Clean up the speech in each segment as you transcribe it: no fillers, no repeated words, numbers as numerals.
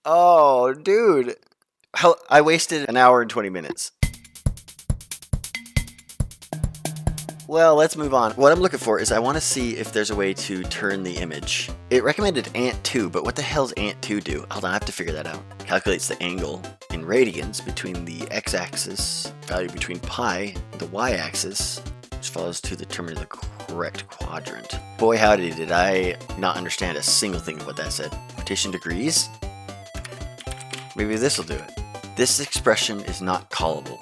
Oh, dude. How I wasted an hour and 20 minutes. Well, let's move on. What I'm looking for is I want to see if there's a way to turn the image. It recommended ant2, but what the hell's ant2 do? Hold on, I have to figure that out. Calculates the angle in radians between the x-axis, value between pi, and the y-axis, which follows to determine the correct quadrant. Boy howdy, did I not understand a single thing of what that said. Rotation degrees? Maybe this will do it. This expression is not callable.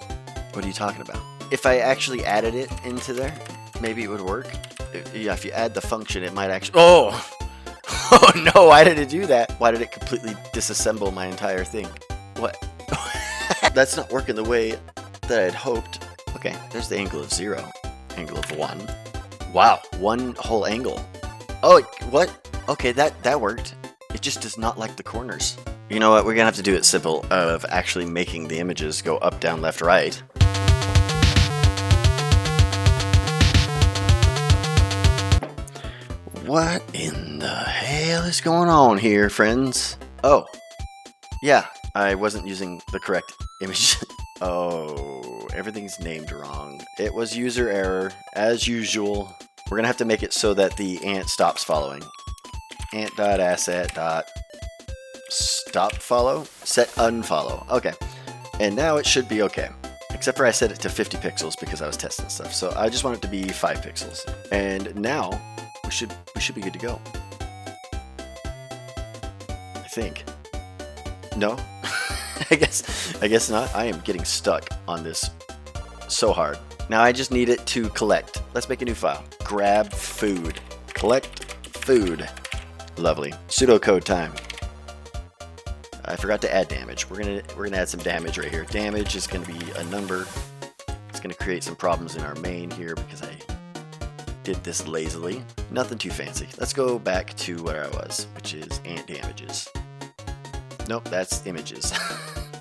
What are you talking about? If I actually added it into there, maybe it would work. Yeah, if you add the function, it might actually... Oh! Oh no, why did it do that? Why did it completely disassemble my entire thing? What? That's not working the way that I'd hoped. Okay, there's the angle of 0. Angle of 1. Wow, one whole angle. Oh, what? Okay, that worked. It just does not like the corners. You know what, we're gonna have to do it simple of actually making the images go up, down, left, right. What in the hell is going on here, friends? Oh, yeah, I wasn't using the correct image. Oh, everyth's named wrong. It was user error, as usual. We're gonna have to make it so that the ant stops following. Ant.asset.stop follow, set unfollow. Okay, and now it should be okay. Except for I set it to 50 pixels because I was testing stuff. So I just want it to be 5 pixels. And now we should be good to go. I think. No? I guess not. I am getting stuck on this so hard. Now I just need it to collect. Let's make a new file. Grab food. Collect food. Lovely. Pseudocode time. I forgot to add damage. We're gonna add some damage right here. Damage is gonna be a number. It's gonna create some problems in our main here because I did this lazily. Nothing too fancy. Let's go back to where I was, which is ant damages. Nope, that's images.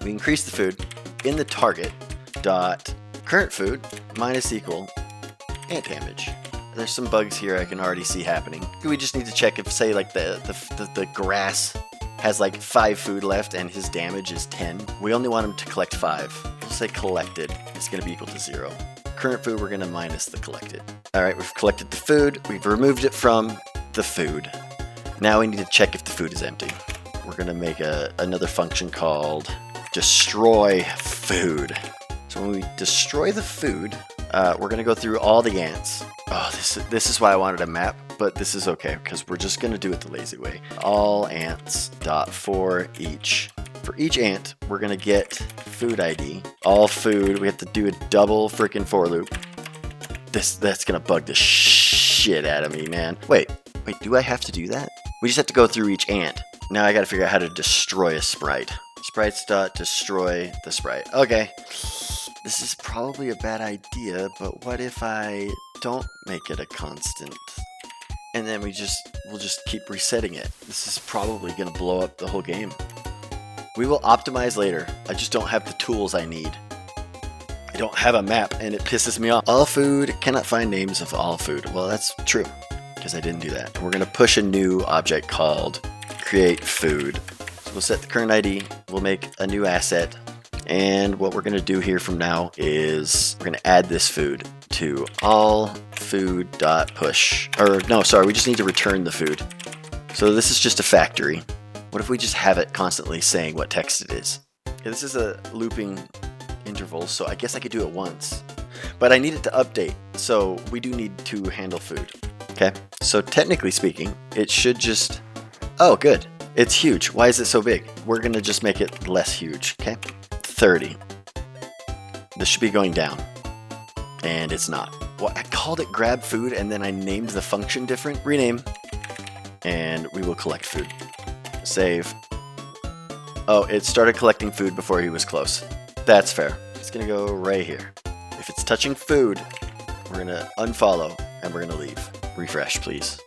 We increase the food in the target dot current food minus equal ant damage. There's some bugs here I can already see happening. We just need to check if, say, like the grass has like 5 food left and his damage is 10. We only want him to collect 5. We'll say collected. It's going to be equal to 0. Current food, we're going to minus the collected. All right, we've collected the food. We've removed it from the food. Now we need to check if the food is empty. We're going to make another function called destroy food. So when we destroy the food, we're going to go through all the ants. Oh, this is why I wanted a map, but this is okay because we're just going to do it the lazy way. All ants dot for each. For each ant, we're going to get food ID. All food, we have to do a double freaking for loop. That's going to bug the shit out of me, man. Wait, do I have to do that? We just have to go through each ant. Now I got to figure out how to destroy a sprite. Sprites dot destroy the sprite. Okay. This is probably a bad idea, but what if I don't make it a constant? And then we'll just keep resetting it. This is probably going to blow up the whole game. We will optimize later. I just don't have the tools I need. I don't have a map and it pisses me off. All food cannot find names of all food. Well, that's true because I didn't do that. And we're going to push a new object called createFood. So we'll set the current ID. We'll make a new asset. And what we're going to do here from now is we're going to add this food to all food.push. Or no, sorry, we just need to return the food. So this is just a factory. What if we just have it constantly saying what text it is? Yeah, this is a looping interval, so I guess I could do it once. But I need it to update, so we do need to handle food. Okay, so technically speaking, it should just... Oh, good. It's huge. Why is it so big? We're going to just make it less huge, okay? 30. This should be going down. And it's not. Well, I called it grab food and then I named the function different. Rename. And we will collect food. Save. Oh, it started collecting food before he was close. That's fair. It's gonna go right here. If it's touching food, we're gonna unfollow and we're gonna leave. Refresh, please.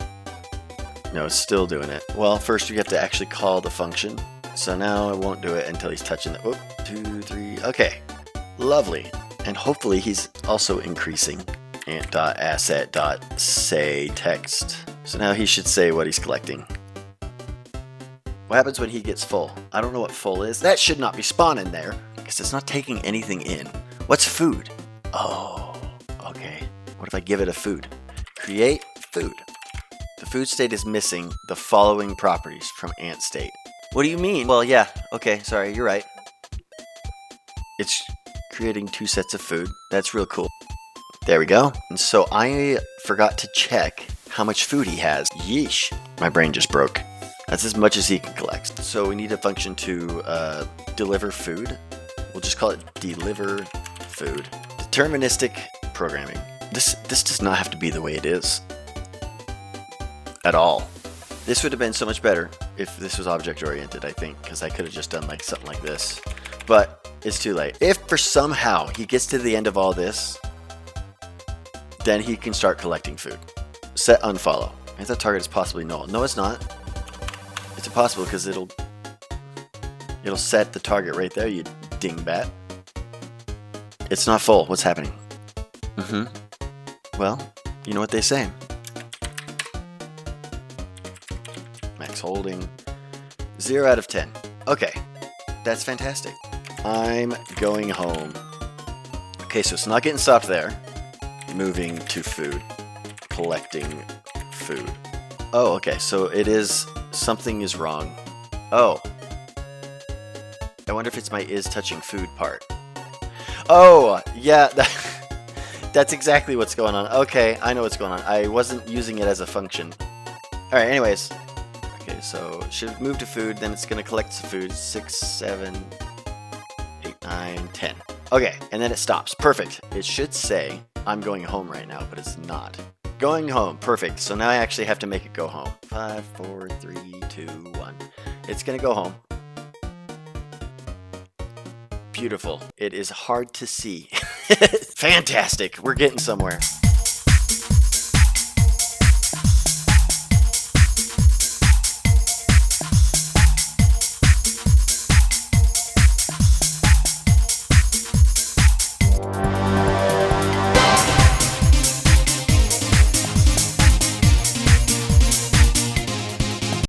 No, it's still doing it. Well, first we have to actually call the function. So now it won't do it until he's touching it. Oh, 2, 3, okay. Lovely. And hopefully he's also increasing. Ant.asset.say text. So now he should say what he's collecting. What happens when he gets full? I don't know what full is. That should not be spawning there because it's not taking anything in. What's food? Oh, okay. What if I give it a food? Create food. The food state is missing the following properties from ant state. What do you mean? Well, yeah. Okay, sorry, you're right. It's creating 2 sets of food. That's real cool. There we go. And so I forgot to check how much food he has. Yeesh. My brain just broke. That's as much as he can collect. So we need a function to deliver food. We'll just call it deliver food. Deterministic programming. This does not have to be the way it is. At all. This would have been so much better if this was object-oriented, I think, because I could have just done like something like this. But it's too late. If for somehow he gets to the end of all this, then he can start collecting food. Set unfollow. If that target is possibly null. No, it's not. It's impossible because it'll set the target right there, you dingbat. It's not full. What's happening? Well, you know what they say. maxHolding. 0 out of 10. Okay, that's fantastic. I'm going home. Okay, so it's not getting stopped there. Moving to food. Collecting food. Oh, okay, so it is, something is wrong. Oh. I wonder if it's my is touching food part. Oh, yeah, that's exactly what's going on. Okay, I know what's going on. I wasn't using it as a function. Alright, anyways. Okay, so should move to food, then it's going to collect some food. 6, 7, 8, 9, 10. Okay, and then it stops. Perfect. It should say, I'm going home right now, but it's not. Going home. Perfect. So now I actually have to make it go home. 5, 4, 3, 2, 1. It's going to go home. Beautiful. It is hard to see. Fantastic. We're getting somewhere.